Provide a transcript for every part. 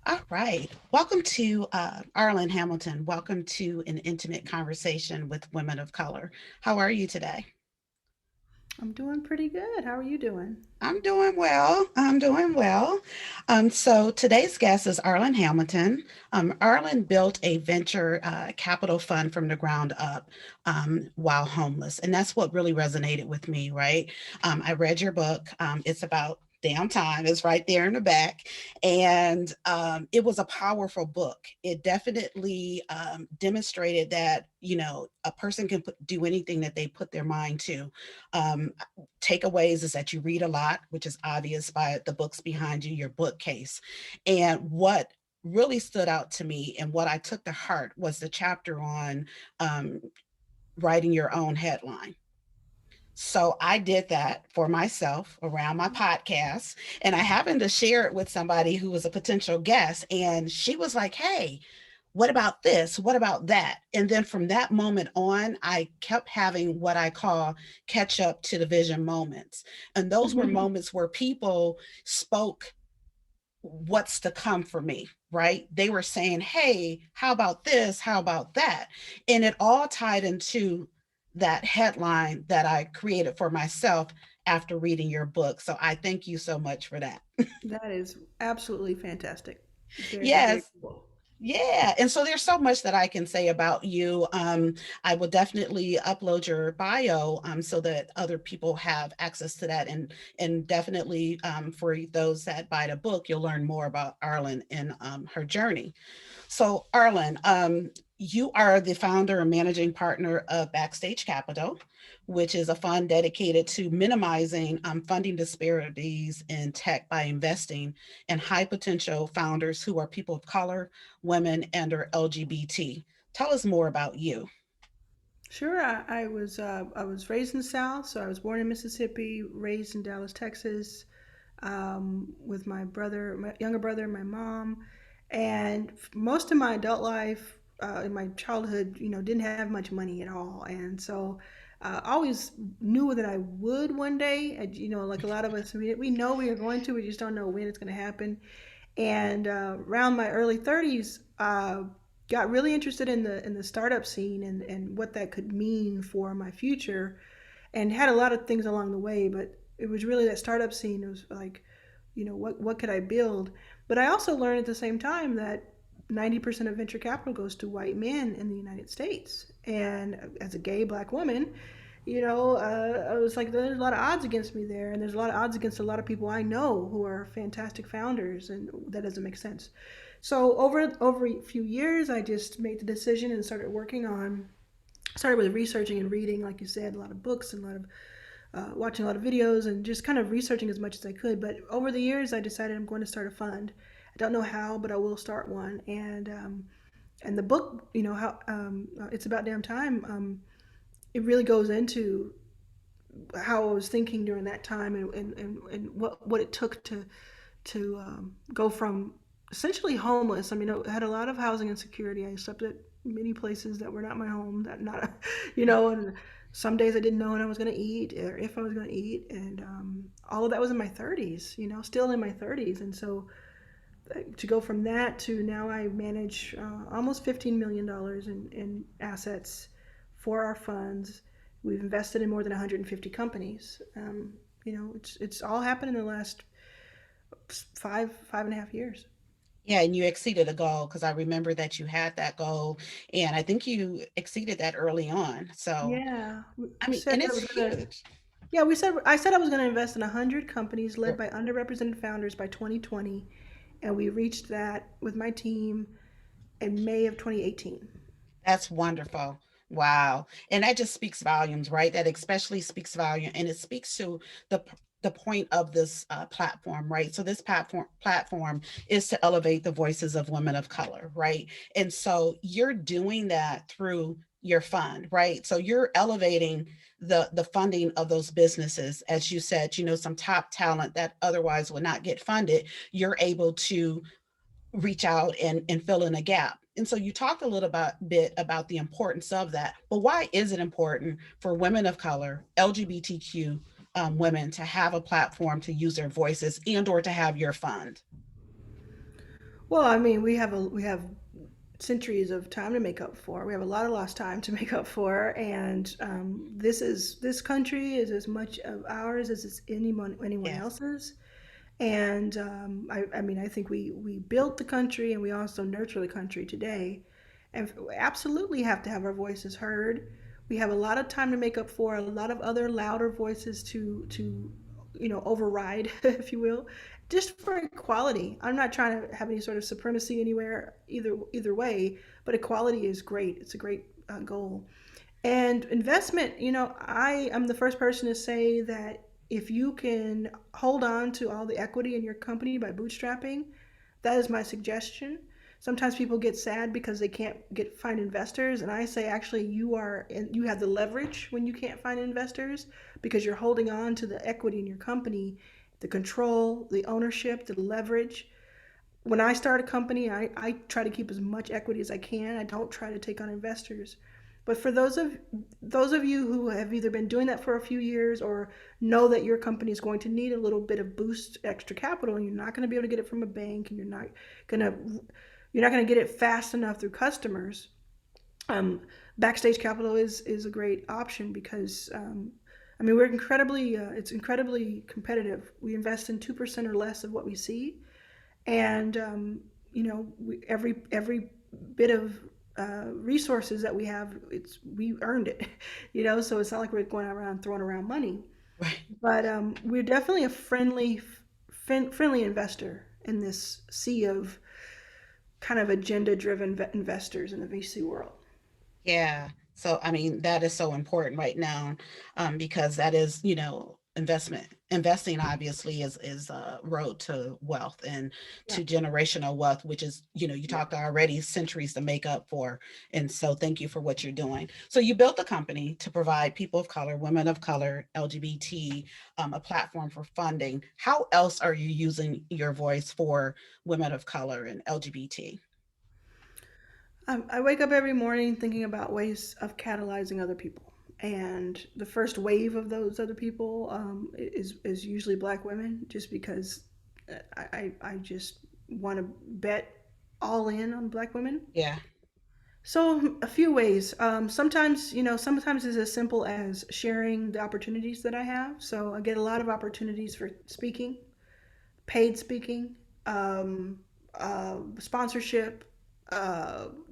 All right. Welcome to Arlan Hamilton. Welcome to an intimate conversation with women of color. How are you today? I'm doing pretty good. How are you doing? I'm doing well. I'm doing well. So today's guest is Arlan Hamilton. Arlan built a venture capital fund from the ground up while homeless. And that's what really resonated with me, right? I read your book. It's about damn time. It's right there in the back. And it was a powerful book. It definitely demonstrated that, a person can do anything that they put their mind to. Um, Takeaways is that you read a lot, which is obvious by the books behind you, your bookcase. And what really stood out to me and what I took to heart was the chapter on um, writing your own headline. So I did that for myself around my podcast, and I happened to share it with somebody who was a potential guest, and she was like, "Hey, what about this? What about that?" And then from that moment on, I kept having what I call catch up to the vision moments. And those were moments where people spoke what's to come for me, right? They were saying, "Hey, how about this? How about that?" And it all tied into that headline that I created for myself after reading your book. So I thank you so much for that. That is absolutely fantastic. Very, very Yes. cool. Yeah, and so there's so much that I can say about you. I will definitely upload your bio so that other people have access to that, and definitely for those that buy the book, you'll learn more about Arlen and her journey. So, Arlen, you are the founder and managing partner of Backstage Capital, which is a fund dedicated to minimizing funding disparities in tech by investing in high potential founders who are people of color, women, and or LGBT. Tell us more about you. Sure, I was raised in the South, so I was born in Mississippi, raised in Dallas, Texas, with my brother, my younger brother, and my mom, and most of my adult life, in my childhood, didn't have much money at all, and so I always knew that I would one day. Like a lot of us, we know we are going to, we just don't know when it's going to happen. And around my early 30s, got really interested in the startup scene and what that could mean for my future, and had a lot of things along the way. But it was really that startup scene. It was like, what could I build? But I also learned at the same time that 90% of venture capital goes to white men in the United States. And as a gay black woman, I was like, there's a lot of odds against me there, and there's a lot of odds against a lot of people I know who are fantastic founders, and that doesn't make sense. So over a few years, I just made the decision and started with researching and reading, like you said, a lot of books and a lot of watching a lot of videos and just kind of researching as much as I could. But over the years, I decided I'm going to start a fund. I don't know how, but I will start one. And the book, how it's about damn time. It really goes into how I was thinking during that time, and what it took to go from essentially homeless. I mean, I had a lot of housing insecurity. I slept at many places that were not my home, that not, and some days I didn't know when I was going to eat or if I was going to eat. And all of that was in my 30s, still in my 30s. And so to go from that to now I manage almost $15 million in assets for our funds. We've invested in more than 150 companies. It's all happened in the last 5.5 years. Yeah, and you exceeded a goal because I remember that you had that goal, and I think you exceeded that early on. So, Yeah, I we mean, said and that I it's was gonna. huge. Yeah, I said I was gonna invest in 100 companies led by underrepresented founders by 2020, and we reached that with my team in May of 2018. That's wonderful. Wow. And that just speaks volumes, right? That especially speaks volume, and it speaks to the the point of this platform, right? So this platform is to elevate the voices of women of color, right? And so you're doing that through your fund, right? So you're elevating the funding of those businesses. As you said, some top talent that otherwise would not get funded, you're able to reach out and fill in a gap. And so you talked a little bit about the importance of that. But why is it important for women of color, LGBTQ women, to have a platform to use their voices and or to have your fund? Well, I mean, we have centuries of time to make up for. We have a lot of lost time to make up for, and this country is as much of ours as it's anyone Yes. else's. And I mean, I think we built the country, and we also nurture the country today, and we absolutely have to have our voices heard. We have a lot of time to make up for, a lot of other louder voices to override, if you will, just for equality. I'm not trying to have any sort of supremacy anywhere, either way, but equality is great. It's a great goal. And investment, I am the first person to say that if you can hold on to all the equity in your company by bootstrapping, that is my suggestion. Sometimes people get sad because they can't find investors, and I say actually you have the leverage when you can't find investors because you're holding on to the equity in your company, the control, the ownership, the leverage. When I start a company, I try to keep as much equity as I can. I don't try to take on investors. But for those of you who have either been doing that for a few years or know that your company is going to need a little bit of boost extra capital and you're not going to be able to get it from a bank and gonna you're not going to get it fast enough through customers, um, Backstage Capital is a great option because I mean it's incredibly competitive. We invest in 2% or less of what we see, and every bit of resources that we have, we earned it, so it's not like we're going around throwing around money. Right. But we're definitely a friendly investor in this sea of kind of agenda driven investors in the VC world. Yeah. So, I mean, that is so important right now, because that is, investment. Investing obviously is a road to wealth and Yeah. to generational wealth, which is, you Yeah. talked already centuries to make up for. And so thank you for what you're doing. So you built a company to provide people of color, women of color, LGBT, a platform for funding. How else are you using your voice for women of color and LGBT? I wake up every morning thinking about ways of catalyzing other people. And the first wave of those other people is usually black women, just because I just want to bet all in on black women. Yeah. So a few ways. Sometimes it's as simple as sharing the opportunities that I have. So I get a lot of opportunities for speaking, paid speaking, sponsorship,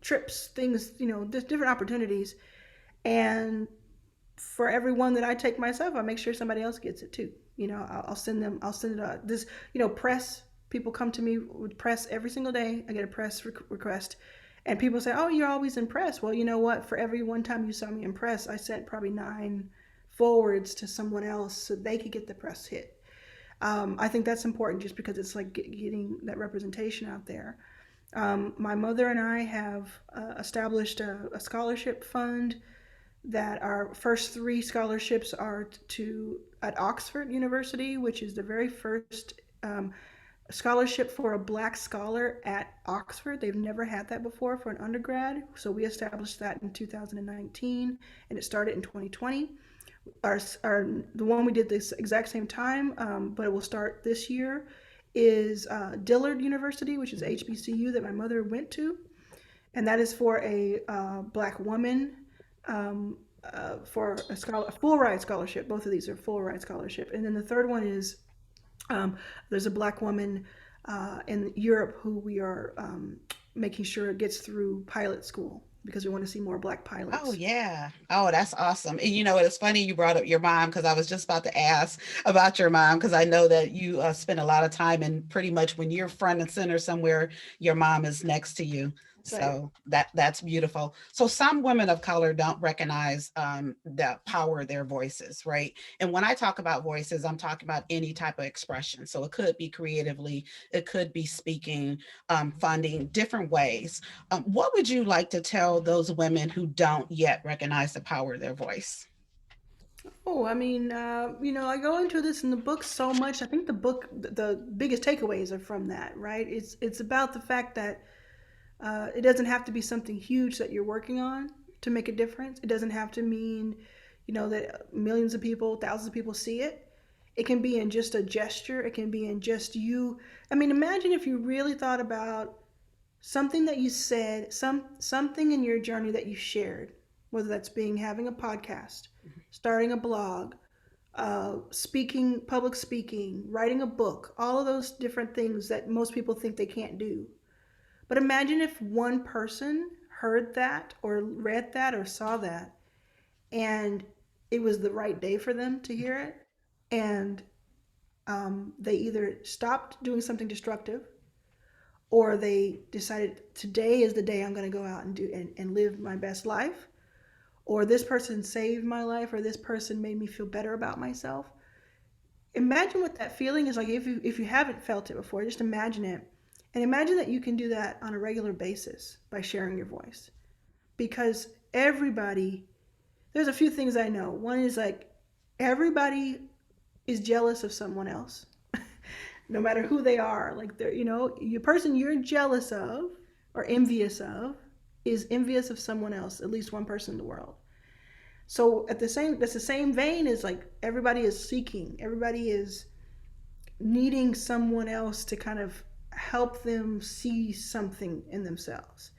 trips, things, just different opportunities. And for every one that I take myself, I make sure somebody else gets it too. I'll send it this, press. People come to me with press every single day. I get a press request. And people say, "Oh, you're always in press." Well, you know what? For every one time you saw me in press, I sent probably 9 forwards to someone else so they could get the press hit. I think that's important just because it's like getting that representation out there. My mother and I have established a scholarship fund that our first 3 scholarships are to at Oxford University, which is the very first scholarship for a black scholar at Oxford. They've never had that before for an undergrad, so we established that in 2019, and it started in 2020. Our the one we did this exact same time, but it will start this year, is Dillard University, which is HBCU that my mother went to, and that is for a black woman, for a full ride scholarship. Both of these are full ride scholarship, and then the third one is there's a black woman in Europe who we are making sure gets through pilot school because we want to see more black Oh pilots. yeah. Oh, that's awesome. And it's funny you brought up your mom because I was just about to ask about your mom because I know that you spend a lot of time and pretty much when you're front and center somewhere, your mom is next to you. That's right. So that's beautiful. So some women of color don't recognize the power of their voices, right? And when I talk about voices, I'm talking about any type of expression. So it could be creatively, it could be speaking, funding, different ways. What would you like to tell those women who don't yet recognize the power of their voice? Oh, I mean, I go into this in the book so much. I think the biggest takeaways are from that, right? It's about the fact that it doesn't have to be something huge that you're working on to make a difference. It doesn't have to mean, that millions of people, thousands of people see it. It can be in just a gesture. It can be in just you. I mean, imagine if you really thought about. something that you said, something in your journey that you shared, whether that's being having a podcast, starting a blog, speaking, public speaking, writing a book, all of those different things that most people think they can't do. But imagine if one person heard that or read that or saw that and it was the right day for them to hear it, and they either stopped doing something destructive or they decided today is the day I'm going to go out and do and live my best life, or this person saved my life, or this person made me feel better about myself. Imagine what that feeling is like. If you haven't felt it before, just imagine it, and imagine that you can do that on a regular basis by sharing your voice. Because everybody, there's a few things I know. One is like everybody is jealous of someone else, no matter who they are. Like they're, your person you're jealous of or envious of is envious of someone else, at least one person in the world. So that's the same vein as like everybody is seeking, everybody is needing someone else to kind of help them see something in themselves.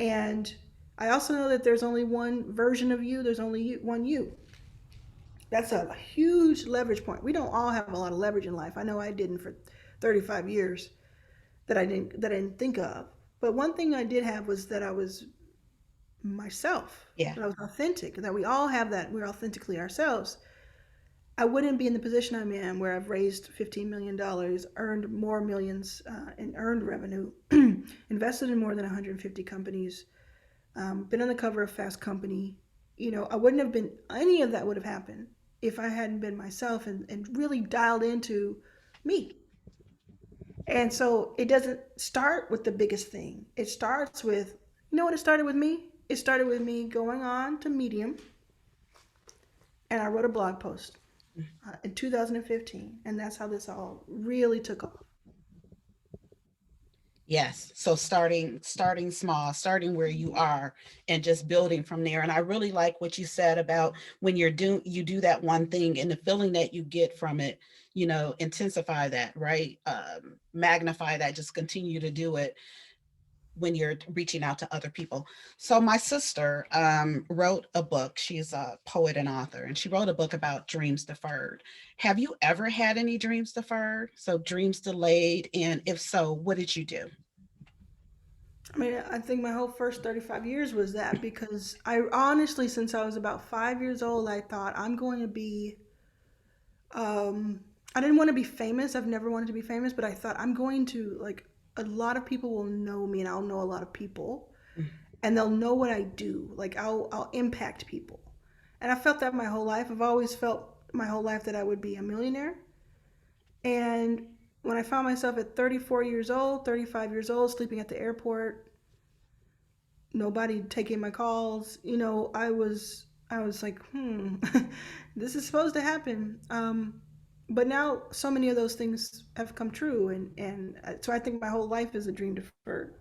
And I also know that there's only one version of you, there's only one you. That's a huge leverage point. We don't all have a lot of leverage in life. I know I didn't for 35 years that I didn't think of. But one thing I did have was that I was myself, Yeah. that I was authentic, that we all have that. We're authentically ourselves. I wouldn't be in the position I'm in where I've raised $15 million, earned more millions in earned revenue, invested in more than 150 companies, been on the cover of Fast Company. I wouldn't have been, any of that would have happened if I hadn't been myself and really dialed into me. And so it doesn't start with the biggest thing. It starts with, what it started with me? It started with me going on to Medium and I wrote a blog post in 2015. And that's how this all really took off. Yes. So starting small, starting where you are and just building from there. And I really like what you said about when you do that one thing and the feeling that you get from it, intensify that, right? Magnify that, just continue to do it when you're reaching out to other people. So my sister wrote a book. She's a poet and author, and she wrote a book about dreams deferred. Have you ever had any dreams deferred? So dreams delayed, and if so, what did you do? I mean, I think my whole first 35 years was that because I honestly, since I was about 5 years old, I thought I'm going to be, um, I didn't want to be famous. I've never wanted to be famous, but I thought I'm going to, like, a lot of people will know me and I'll know a lot of people and they'll know what I do. Like, I'll impact people. And I felt that my whole life. I've always felt my whole life that I would be a millionaire. And when I found myself at 34 years old, 35 years old, sleeping at the airport, nobody taking my calls, I was like, this is supposed to happen. But now so many of those things have come true, and so I think my whole life is a dream deferred.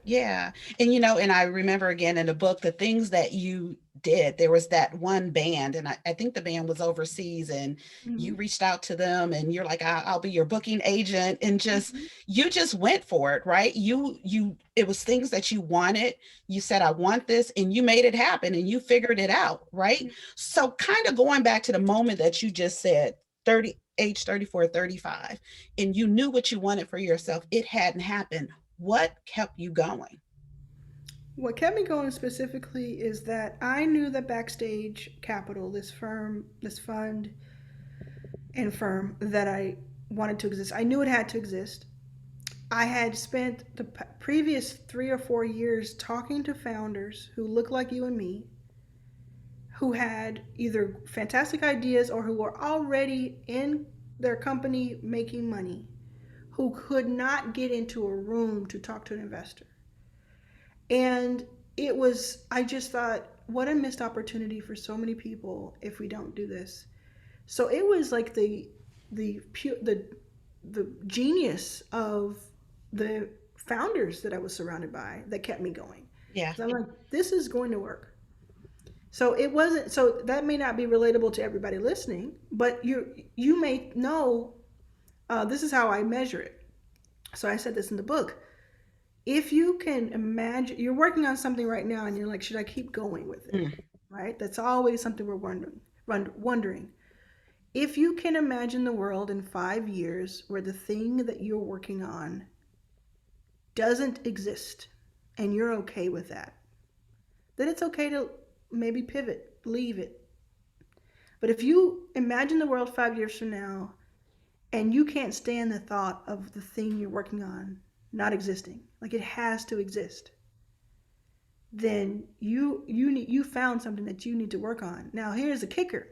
Yeah. And and I remember again in the book the things that you did. There was that one band, and I think the band was overseas, and you Mm-hmm. reached out to them and you're like, I'll be your booking agent, and just Mm-hmm. you just went for it, right? It was things that you wanted. You said, I want this, and you made it happen and you figured it out, right? So kind of going back to the moment that you just said, 30 age 34, 35, and you knew what you wanted for yourself, it hadn't happened. What kept you going? What kept me going specifically is that I knew that Backstage Capital, this fund and firm that I wanted to exist, I knew it had to exist. I had spent the previous 3 or 4 years talking to founders who look like you and me, who had either fantastic ideas or who were already in their company making money, who could not get into a room to talk to an investor. And I just thought, what a missed opportunity for so many people if we don't do this. So it was like the the genius of the founders that I was surrounded by that kept me going. Yeah. Because I'm like, this is going to work. So it wasn't. So that may not be relatable to everybody listening, but you may know. This is how I measure it. So I said this in the book. If you can imagine, you're working on something right now and you're like, should I keep going with it? Mm, Right? That's always something we're wondering. If you can imagine the world in 5 years where the thing that you're working on doesn't exist and you're okay with that, then it's okay to maybe pivot, leave it. But if you imagine the world 5 years from now and you can't stand the thought of the thing you're working on not existing, like it has to exist, then you found something that you need to work on. Now here's the kicker: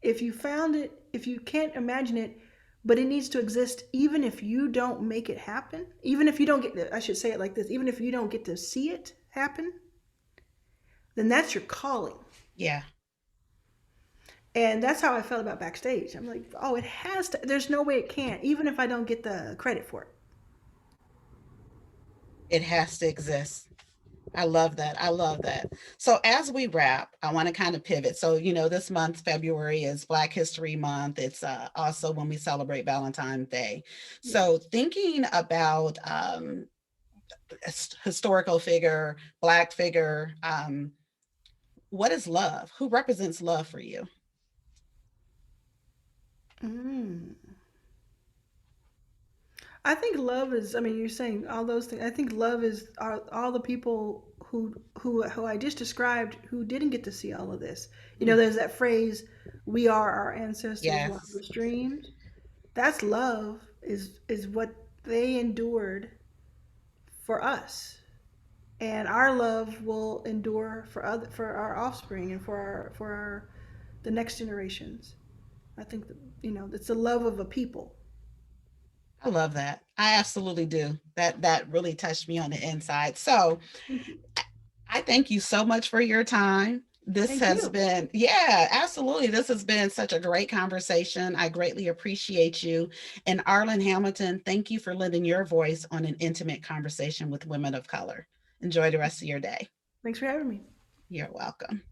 if you found it, if you can't imagine it, but it needs to exist, even if you don't make it happen, even if you don't get, I should say it like this, even if you don't get to see it happen, then that's your calling. yeah, And that's how I felt about Backstage. I'm like, oh, it has to. There's no way it can't, even if I don't get the credit for it. it has to exist. I love that. I love that. So as we wrap, I want to kind of pivot. So, this month, February, is Black History Month. It's also when we celebrate Valentine's Day. So Yes. thinking about historical figure, Black figure, what is love? Who represents love for you? Mm. I think love is. I mean, you're saying all those things. I think love is all the people who I just described who didn't get to see all of this. Mm, There's that phrase, "We are our ancestors' yes, wildest dreams." That's love. Is what they endured for us, and our love will endure for our offspring and for our the next generations. I think that, it's the love of a people. I love that. I absolutely do. That really touched me on the inside. So Thank you. I thank you so much for your time. This Thank has you. been, yeah, absolutely. This has been such a great conversation. I greatly appreciate you. And Arlan Hamilton, thank you for lending your voice on an intimate conversation with women of color. Enjoy the rest of your day. Thanks for having me. You're welcome.